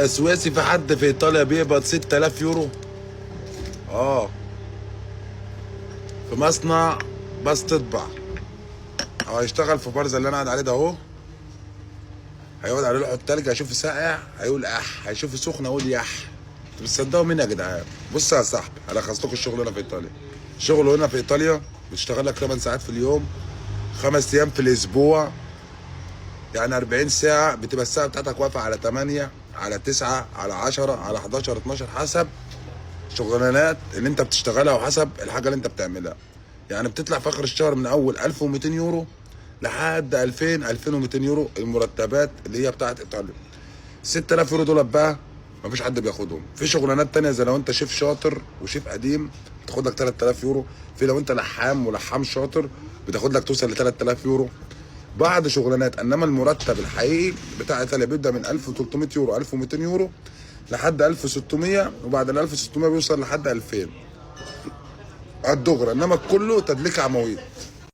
سويسي، في حد في ايطاليا بيقبض 6000 يورو؟ اه، في مصنع بس تطبع. او هيشتغل في بارزه اللي انا قاعد عليه ده اهو. هيقعد على لوح التلج، هيشوف ساقع هيقول اح، هيشوف سخن هيقول يح. انتوا بتصدقوا مين يا جدعان؟ بص يا صاحبي، هلخص لكم الشغل هنا في ايطاليا. الشغل هنا في ايطاليا بتشتغل لك 8 ساعات في اليوم، 5 ايام في الاسبوع، يعني 40 ساعه. بتبقى الساعه بتاعتك واقفه على 8 على 9 على 10 على 11 12 حسب شغلانات اللي انت بتشتغلها وحسب الحاجه اللي انت بتعملها. يعني بتطلع في اخر الشهر من اول 1200 يورو لحد 2000 2200 يورو المرتبات اللي هي بتاعت ايطاليا. 6000 يورو دول بقى مفيش حد بياخدهم. في شغلانات تانية زي لو انت شيف شاطر وشيف قديم بتاخد لك 3000 يورو. في لو انت لحام ولحام شاطر بتاخد لك توصل ل 3000 يورو. بعض شغلانات، انما المرتب الحقيقي بتاع ايطاليا بيبدا من 1300 يورو 1200 يورو لحد 1600، وبعد ال 1600 بيوصل لحد 2000 على الدغري. انما كله تدليك عواميد.